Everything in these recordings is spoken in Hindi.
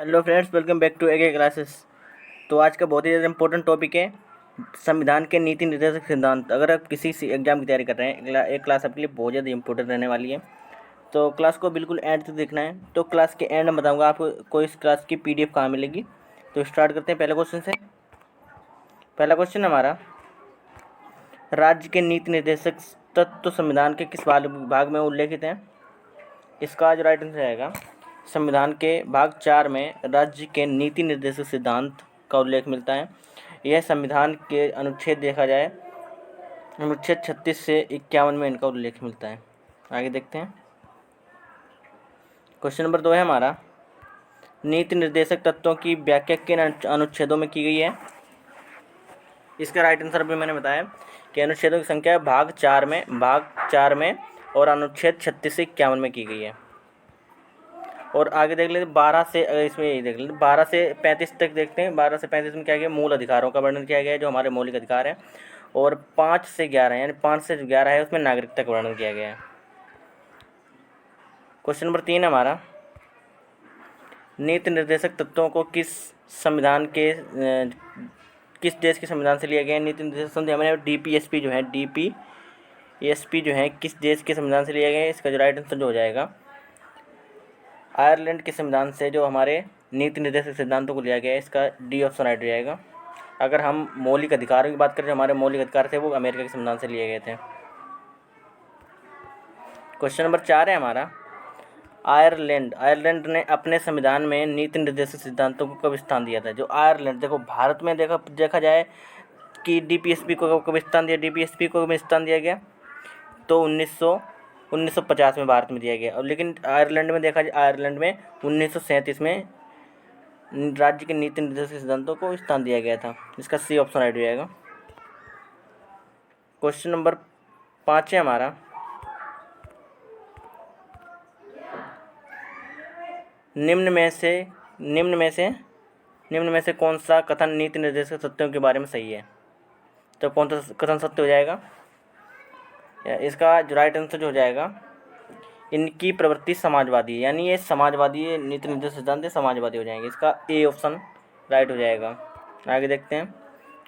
Hello friends, welcome back to AK classes. तो आज का बहुत ही ज़्यादा इंपॉर्टेंट टॉपिक है संविधान के नीति निर्देशक सिद्धांत। अगर आप किसी एग्जाम की तैयारी कर रहे हैं, एक क्लास आपके लिए बहुत ज़्यादा इंपॉर्टेंट रहने वाली है, तो क्लास को बिल्कुल एंड तक देखना है। तो क्लास के एंड में बताऊँगा आपको इस क्लास की PDF कहाँ मिलेगी। तो स्टार्ट करते हैं पहले क्वेश्चन से। पहला क्वेश्चन हमारा, राज्य के नीति निर्देशक तत्व संविधान के किस भाग में उल्लेखित हैं। इसका जो राइट आंसर आएगा, संविधान के भाग 4 में राज्य के नीति निर्देशक सिद्धांत का उल्लेख मिलता है। यह संविधान के अनुच्छेद देखा जाए अनुच्छेद 36 से 51 में इनका उल्लेख मिलता है। आगे देखते हैं। क्वेश्चन नंबर 2 है हमारा, नीति निर्देशक तत्वों की व्याख्या किन अनुच्छेदों में की गई है। इसका राइट आंसर भी मैंने बताया कि अनुच्छेदों की संख्या भाग 4 में और अनुच्छेद 36 से 51 में की गई है। और आगे देख लेते 12 से, इसमें यही देख लेते 12 से 35 तक देखते हैं। 12 से 35 में क्या गया, मूल अधिकारों का वर्णन किया गया है, जो हमारे मौलिक अधिकार हैं। और 5 से 11 यानी 5 से 11 है, उसमें नागरिकता का वर्णन किया गया है। क्वेश्चन नंबर 3 हमारा, नीति निर्देशक तत्वों को किस देश के संविधान से लिया गया है। नीति निर्देशक संधि हमारे DPSP जो है किस देश के संविधान से लिया गया है। इसका जो राइट आंसर जो हो जाएगा, आयरलैंड के संविधान से जो हमारे नीति निर्देशक सिद्धांतों को लिया गया है। इसका डी ऑप्शन राइट हो जाएगा। अगर हम मौलिक अधिकारों की बात करें, जो हमारे मौलिक अधिकार थे वो अमेरिका के संविधान से लिए गए थे। क्वेश्चन नंबर 4 है हमारा, आयरलैंड ने अपने संविधान में नीति निर्देशक सिद्धांतों को कब स्थान दिया था। जो आयरलैंड, देखो भारत में देखा जाए कि DPSP को कब स्थान दिया, DPSP को कब स्थान दिया गया, तो 1950 में भारत में दिया गया। और लेकिन आयरलैंड में देखा जाए, आयरलैंड में 1937 में राज्य के नीति निर्देशक सिद्धांतों को स्थान दिया गया था। इसका सी ऑप्शन राइट हो जाएगा। क्वेश्चन नंबर 5 है हमारा, निम्न में से कौन सा कथन नीति निर्देशक तत्वों के बारे में सही है। तो कौन सा कथन सत्य हो जाएगा। इसका जो राइट आंसर जो हो जाएगा, इनकी प्रवृत्ति समाजवादी है, यानी ये समाजवादी नीति निर्देशक सिद्धांत समाजवादी हो जाएंगे। इसका ए ऑप्शन राइट हो जाएगा। आगे देखते हैं।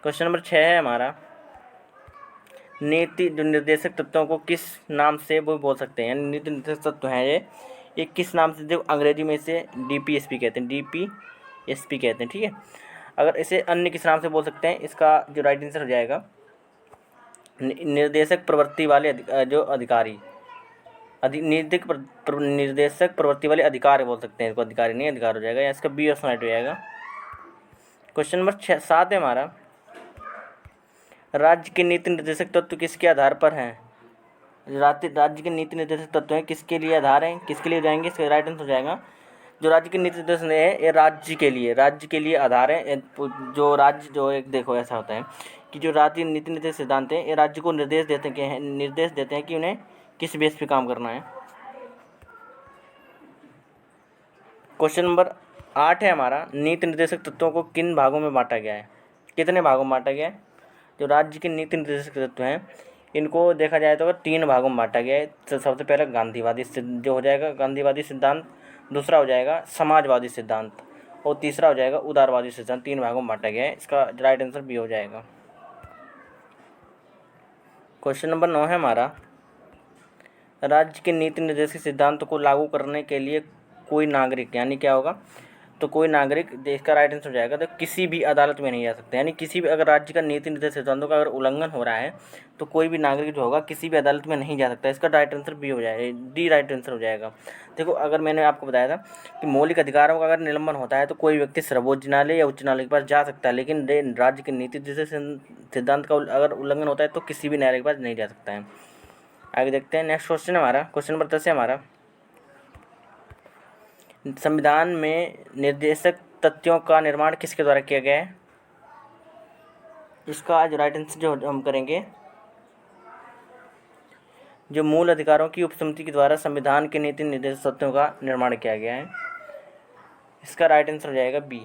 क्वेश्चन नंबर 6 है हमारा, नीति निर्देशक तत्वों को किस नाम से वो बोल सकते हैं, यानी नीति निर्देशक तत्व हैं ये किस नाम से, जो अंग्रेजी में इसे DPSP कहते हैं, DPSP कहते हैं, ठीक है। अगर इसे अन्य किस नाम से बोल सकते हैं, इसका जो राइट आंसर हो जाएगा, निर्देशक प्रवृत्ति वाले जो अधिकारी, निर्देशक प्रवृत्ति वाले अधिकार बोल सकते हैं इसको, अधिकारी नहीं अधिकार हो जाएगा। या इसका बी ऑप्शन राइट हो जाएगा। क्वेश्चन नंबर 7 है हमारा, राज्य के नीति निर्देशक तत्व किसके आधार पर हैं। राज्य के नीति निर्देशक तत्व हैं किसके लिए आधार हैं, किसके लिए जाएंगे। इसका राइट आंसर हो जाएगा, जो राज्य के नीति निर्देशक है ये राज्य के लिए आधार है। जो एक देखो ऐसा होता है कि जो राज्य नीति निर्देशक सिद्धांत हैं ये राज्य को निर्देश देते हैं कि उन्हें किस बेस पे काम करना है। क्वेश्चन नंबर 8 है हमारा, नीति निर्देशक तत्वों को किन भागों में बांटा गया है, कितने भागों में बांटा गया है। जो राज्य के नीति निर्देशक तत्व हैं इनको देखा जाए तो अगर 3 भागों में बांटा गया है। तो सबसे पहले गांधीवादी जो हो जाएगा गांधीवादी सिद्धांत, दूसरा हो जाएगा समाजवादी सिद्धांत, और तीसरा हो जाएगा उदारवादी सिद्धांत। 3 भागों में बांटा गया है। इसका राइट आंसर बी हो जाएगा। क्वेश्चन नंबर 9 है हमारा, राज्य के नीति निर्देशक सिद्धांत को लागू करने के लिए कोई नागरिक, यानी क्या होगा, तो कोई नागरिक, देश का राइट आंसर हो जाएगा, तो किसी भी अदालत में नहीं जा सकते। यानी किसी भी, अगर राज्य का नीति निर्देशक सिद्धांतों का अगर उल्लंघन हो रहा है तो कोई भी नागरिक जो होगा किसी भी अदालत में नहीं जा सकता। इसका राइट आंसर बी हो जाएगा, डी राइट आंसर हो जाएगा। देखो, अगर मैंने आपको बताया था कि मौलिक अधिकारों का अगर निलंबन होता है तो कोई व्यक्ति सर्वोच्च न्यायालय या उच्च न्यायालय के पास जा सकता है, लेकिन राज्य के नीति निर्देशक सिद्धांत का अगर उल्लंघन होता है तो किसी भी न्यायालय के पास नहीं जा सकता है। आगे देखते हैं। नेक्स्ट क्वेश्चन हमारा, क्वेश्चन नंबर 10 है हमारा, संविधान में निर्देशक तथ्यों का निर्माण किसके द्वारा किया गया है। इसका आज राइट आंसर जो हम करेंगे, जो मूल अधिकारों की उपसमिति के द्वारा संविधान के नीति निर्देशक तथ्यों का निर्माण किया गया है। इसका राइट आंसर हो जाएगा बी।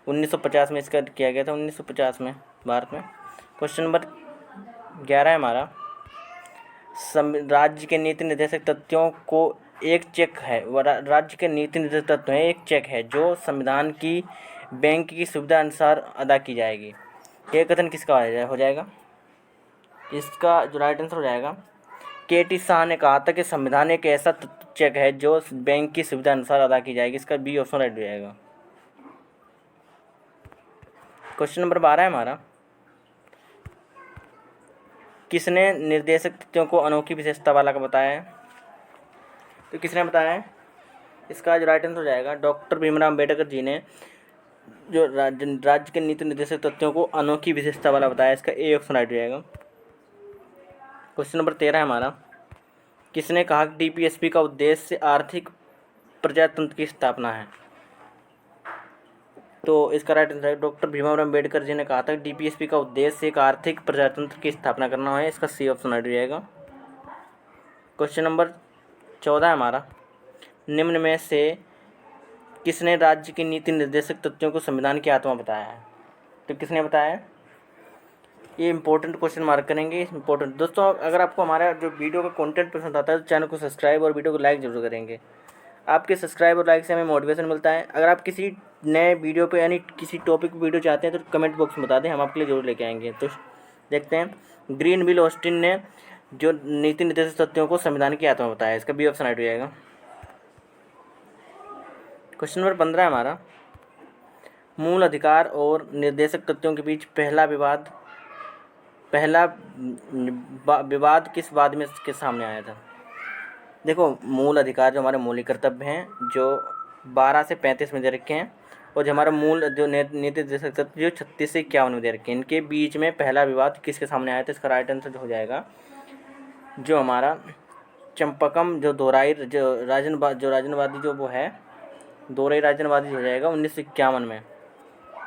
1950 में इसका किया गया था, 1950 में भारत में। क्वेश्चन नंबर 11 है हमारा, राज्य के नीति निर्देशक तथ्यों को एक चेक है, वह राज्य के नीति निर्देशक तत्व हैं, एक चेक है जो संविधान की बैंक की सुविधा अनुसार अदा की जाएगी। यह कथन किसका हो जाएगा? इसका जो राइट आंसर हो जाएगा, के.टी. शाह ने कहा था कि संविधान एक ऐसा चेक है जो बैंक की सुविधा अनुसार अदा की जाएगी। इसका बी ऑप्शन राइट हो जाएगा। क्वेश्चन नंबर 12 है हमारा, किसने निर्देशक तत्वों को अनोखी विशेषता वाला का बताया है? तो किसने बताया है? इसका जो राइट आंसर हो जाएगा, डॉक्टर भीमराव अम्बेडकर जी ने जो राज्य के नीति निर्देशक तत्वों को अनोखी विशेषता वाला बताया। इसका ए ऑप्शन राइट हो जाएगा। क्वेश्चन नंबर 13 है हमारा, किसने कहा कि डीपीएसपी का उद्देश्य आर्थिक प्रजातंत्र की स्थापना है? तो इसका राइट आंसर है, डॉक्टर भीमराव अम्बेडकर जी ने कहा था कि डीपीएसपी का उद्देश्य एक आर्थिक प्रजातंत्र की स्थापना करना है। इसका सी ऑप्शन राइट हो जाएगा। क्वेश्चन नंबर 14 है हमारा, निम्न में से किसने राज्य की नीति निर्देशक तत्वों को संविधान की आत्मा बताया है? तो किसने बताया है? ये इंपॉर्टेंट क्वेश्चन मार्क करेंगे, इंपॉर्टेंट। दोस्तों, अगर आपको हमारा जो वीडियो का कंटेंट पसंद आता है तो चैनल को सब्सक्राइब और वीडियो को लाइक जरूर करेंगे। आपके सब्सक्राइब और लाइक से हमें मोटिवेशन मिलता है। अगर आप किसी नए वीडियो पे यानी किसी टॉपिक पर वीडियो चाहते हैं तो कमेंट बॉक्स में बता दें, हम आपके लिए जरूर लेके आएंगे। तो देखते हैं, ग्रीनविल ऑस्टिन ने जो नीति निर्देशक तत्वों को संविधान की आत्मा बताया। इसका बी ऑप्शन राइट हो जाएगा। क्वेश्चन नंबर 15 है हमारा, मूल अधिकार और निर्देशक तत्वों के बीच पहला विवाद किस वाद में के सामने आया था? देखो, मूल अधिकार जो हमारे मौलिक कर्तव्य हैं, जो 12 से 35 में दे रखे हैं, और जो हमारा मूल जो नीति निर्देशक तत्व जो 36 से 51 में दे रखे हैं, इनके बीच में पहला विवाद किसके सामने आया था? इसका राइट आंसर जो हो जाएगा, जो हमारा चंपकम जो दोहराई जो राजनवादी जो वो है, दोहराई राजनवादी हो जाएगा 1951 में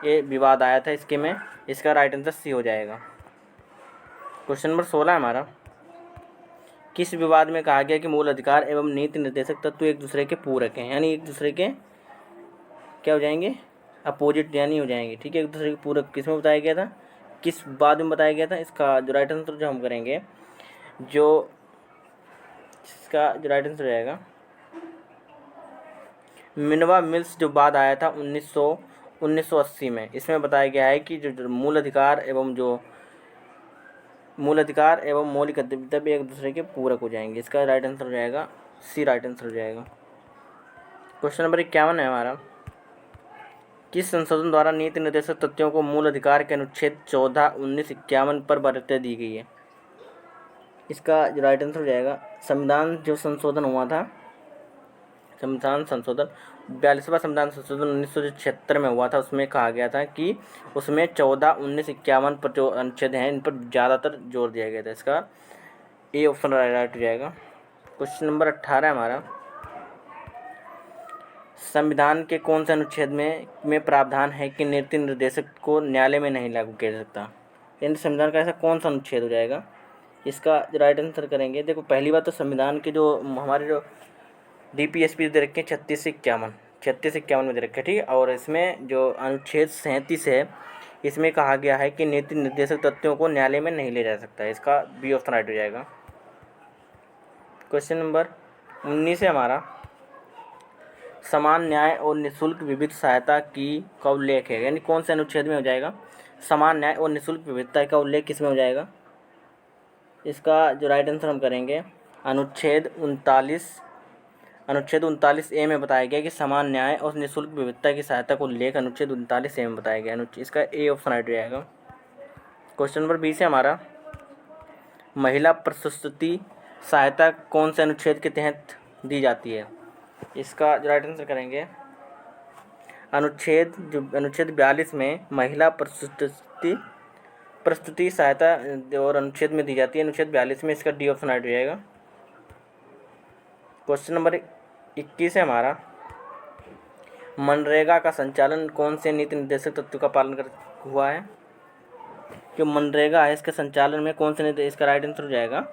ये विवाद आया था इसके में। इसका राइट आंसर सी हो जाएगा। क्वेश्चन नंबर 16 है हमारा, किस विवाद में कहा गया कि मूल अधिकार एवं नीति निर्देशक तत्व एक दूसरे के पूरक हैं, यानी एक दूसरे के क्या हो जाएंगे? अपोजिट यानी हो जाएंगे। ठीक है, एक दूसरे के पूरक किस में बताया गया था, किस बाद में बताया गया था? इसका जो राइट आंसर जो हम करेंगे, जो इसका जो राइट आंसर हो जाएगा, मिनवा मिल्स जो बाद आया था 1980 में, इसमें बताया गया है कि जो मूल अधिकार एवं मौलिक कर्तव्य एक दूसरे के पूरक हो जाएंगे। इसका राइट आंसर हो जाएगा सी, राइट आंसर हो जाएगा। क्वेश्चन नंबर 51 है हमारा, किस संशोधन द्वारा नीति निर्देशक तत्वों को मूल अधिकार के अनुच्छेद 14, 19, 51 पर वरीयता दी गई है? इसका जो राइट आंसर हो जाएगा, संविधान जो संशोधन हुआ था, संविधान संशोधन 42वां संविधान संशोधन 1976 में हुआ था, उसमें कहा गया था कि उसमें 14, 19, 51 पर जो अनुच्छेद हैं इन पर ज़्यादातर जोर दिया गया था। इसका ए ऑप्शन राइट हो जाएगा। क्वेश्चन नंबर 18 हमारा, संविधान के कौन से अनुच्छेद में प्रावधान है कि नीति निर्देशक को न्यायालय में नहीं लागू किया जा सकता? यानी संविधान का ऐसा कौन सा अनुच्छेद हो जाएगा? इसका राइट आंसर करेंगे। देखो, पहली बात तो संविधान के जो हमारे जो डीपीएसपी दे रखे हैं 36 से 51 में दे रखे हैं। ठीक है, और इसमें जो अनुच्छेद 37 है, इसमें कहा गया है कि नीति निर्देशक तत्वों को न्यायालय में नहीं ले जा सकता है। इसका बी ऑप्शन राइट हो जाएगा। क्वेश्चन नंबर 19 है हमारा, समान न्याय और निःशुल्क विविध सहायता का उल्लेख है, यानी कौन से अनुच्छेद में हो जाएगा? समान न्याय और निःशुल्क विविधता का उल्लेख किस में हो जाएगा? इसका जो राइट आंसर हम करेंगे, अनुच्छेद 39 ए में बताया गया कि समान न्याय और निःशुल्क विविधता की सहायता को उल्लेख अनुच्छेद 39 ए में बताया गया। इसका ए ऑप्शन राइट हो जाएगा। क्वेश्चन नंबर 20 है हमारा, महिला प्रसूति सहायता कौन से अनुच्छेद के तहत दी जाती है? इसका जो राइट आंसर करेंगे, अनुच्छेद 42 में महिला प्रसूति सहायता और अनुच्छेद में दी जाती है, अनुच्छेद 42 में। इसका डी ऑप्शन राइट हो जाएगा। क्वेश्चन नंबर 21 है हमारा, मनरेगा का संचालन कौन से नीति निर्देशक तत्व का पालन कर हुआ है? जो मनरेगा है इसके संचालन में कौन से नीति? इसका राइट आंसर हो जाएगा,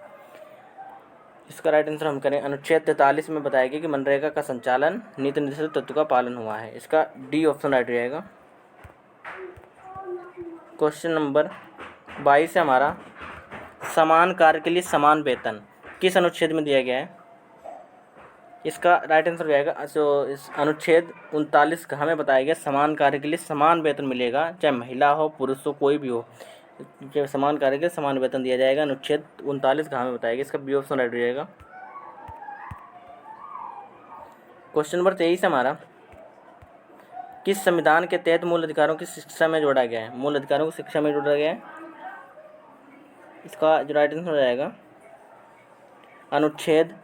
इसका राइट आंसर हम करें, अनुच्छेद 43 में बताया गया कि मनरेगा का संचालन नीति निर्देशक तत्व का पालन हुआ है। इसका डी ऑप्शन राइट हो जाएगा। क्वेश्चन नंबर 22 है हमारा, समान कार्य के लिए समान वेतन किस अनुच्छेद में दिया गया है? इसका राइट आंसर हो जाएगा इस अनुच्छेद 39 का हमें बताया गया समान कार्य के लिए समान वेतन मिलेगा, चाहे महिला हो पुरुष हो कोई भी हो, जो समान कार्य के लिए समान वेतन दिया जाएगा। अनुच्छेद 39 का हमें बताया गया, इसका बी ऑप्शन राइट हो जाएगा। क्वेश्चन नंबर 23 हमारा, किस संविधान के तहत मूल अधिकारों की शिक्षा में जोड़ा गया है? मूल अधिकारों को शिक्षा में जोड़ा गया है, इसका जो राइट आंसर हो जाएगा अनुच्छेद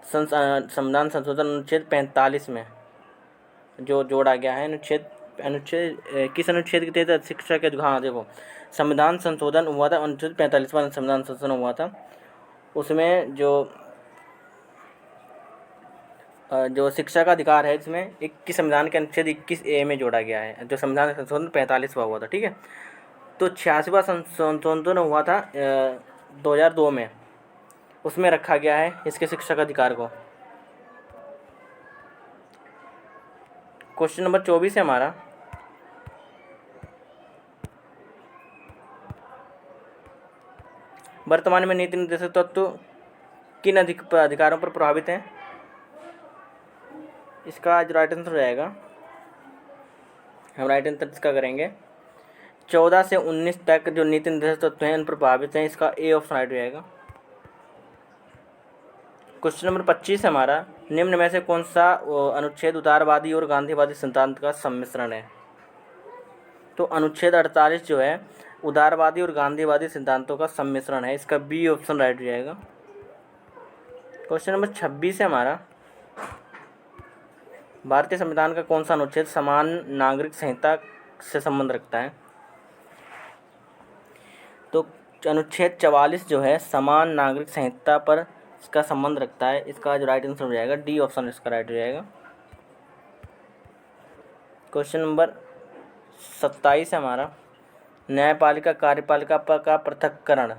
संविधान संशोधन अनुच्छेद 45 में जो जोड़ा गया है। अनुच्छेद किस अनुच्छेद के तहत शिक्षा के, हाँ देखो, संविधान संशोधन हुआ था, अनुच्छेद 45वां संविधान संशोधन हुआ था, उसमें जो शिक्षा का अधिकार है इसमें 21 संविधान के अनुच्छेद 21A में जोड़ा गया है, जो संविधान संशोधन 45वां हुआ था। ठीक है, तो 86वां संशोधन हुआ था 2002 में, उसमें रखा गया है इसके शिक्षा का अधिकार को। क्वेश्चन नंबर 24 है हमारा, वर्तमान में नीति निर्देशक तत्व किन अधिकारों पर प्रभावित हैं? इसका जो राइट आंसर हो जाएगा, हम राइट आंसर इसका करेंगे 14 से 19 तक जो नीति निर्देशक तत्व हैं उन पर प्रभावित हैं, इसका ए ऑप्शन राइट हो जाएगा। क्वेश्चन नंबर 25 हमारा, निम्न में से कौन सा अनुच्छेद उदारवादी और गांधीवादी सिद्धांत का सम्मिश्रण है? तो अनुच्छेद 48 जो है उदारवादी और गांधीवादी सिद्धांतों का सम्मिश्रण है, इसका बी ऑप्शन राइट हो जाएगा। क्वेश्चन नंबर 26 है हमारा, भारतीय संविधान का कौन सा अनुच्छेद समान नागरिक संहिता से संबंध रखता है? तो अनुच्छेद 44 जो है समान नागरिक संहिता पर इसका संबंध रखता है, इसका जो राइट आंसर हो जाएगा डी ऑप्शन इसका राइट हो जाएगा। क्वेश्चन नंबर 27 है हमारा, न्यायपालिका कार्यपालिका का पृथक्करण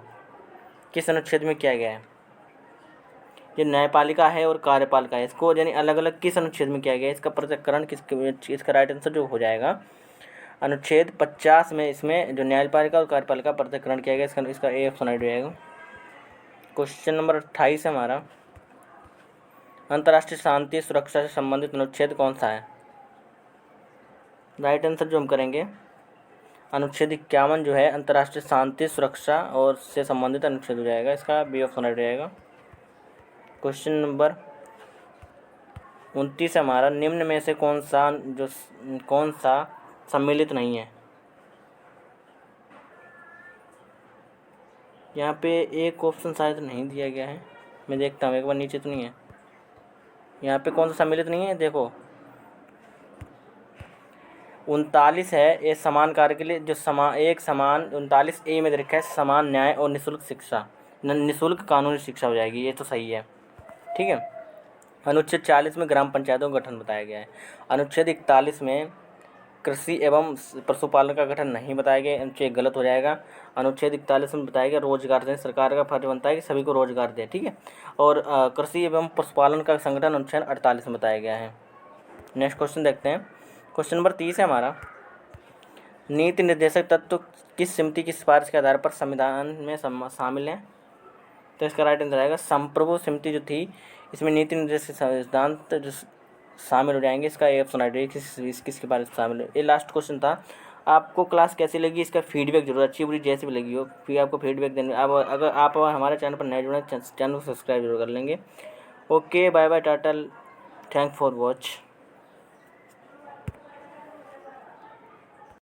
किस अनुच्छेद में किया गया है? जो न्यायपालिका है और कार्यपालिका है इसको यानी अलग अलग किस अनुच्छेद में किया गया है? इसका पृथक्करण इसका राइट आंसर जो हो जाएगा अनुच्छेद 50 में, इसमें जो न्यायपालिका और कार्यपालिका पृथक्करण किया गया, इसका ए ऑप्शन राइट हो जाएगा। क्वेश्चन नंबर 28 है हमारा, अंतर्राष्ट्रीय शांति सुरक्षा से संबंधित अनुच्छेद कौन सा है? राइट आंसर जो हम करेंगे अनुच्छेद 51 जो है अंतर्राष्ट्रीय शांति सुरक्षा और से संबंधित अनुच्छेद हो जाएगा, इसका बी ऑप्शन राइट हो जाएगा। क्वेश्चन नंबर 29 हमारा, निम्न में से कौन सा सम्मिलित नहीं है? यहाँ पे एक ऑप्शन शायद नहीं दिया गया है, मैं देखता हूँ एक बार, नीचे तो नहीं है। यहाँ पे कौन सा सम्मिलित नहीं है? देखो 39 है, ये समान कार्य के लिए जो समान 39A में रखा है समान न्याय और निःशुल्क शिक्षा, निःशुल्क कानूनी शिक्षा हो जाएगी, ये तो सही है। ठीक है, अनुच्छेद 40 में ग्राम पंचायतों का गठन बताया गया है। अनुच्छेद 41 में कृषि एवं पशुपालन का गठन नहीं बताया गया, अनुच्छेद गलत हो जाएगा। अनुच्छेद 41 में बताया गया रोजगार दें, सरकार का फर्ज बनता है कि सभी को रोजगार दें। ठीक है, और कृषि एवं पशुपालन का संगठन अनुच्छेद 48 में बताया गया है। नेक्स्ट क्वेश्चन देखते हैं। क्वेश्चन नंबर 30 है हमारा, नीति निर्देशक तत्व किस समिति की सिफारिश के आधार पर संविधान में शामिल है? तो इसका राइट आंसर आएगा संप्रभु समिति जो थी, इसमें नीति निर्देशक सिद्धांत जो शामिल हो जाएंगे, इसका ए ऑप्शन राइट है। किसके बारे में शामिल है? ये लास्ट क्वेश्चन था। आपको क्लास कैसी लगी, इसका फीडबैक जरूर, अच्छी बुरी जैसी भी लगी हो फिर आपको फीडबैक देने। अब अगर आप हमारे चैनल पर नए जुड़े चैनल को सब्सक्राइब जरूर कर लेंगे। Okay, bye bye, tata, thank for watch.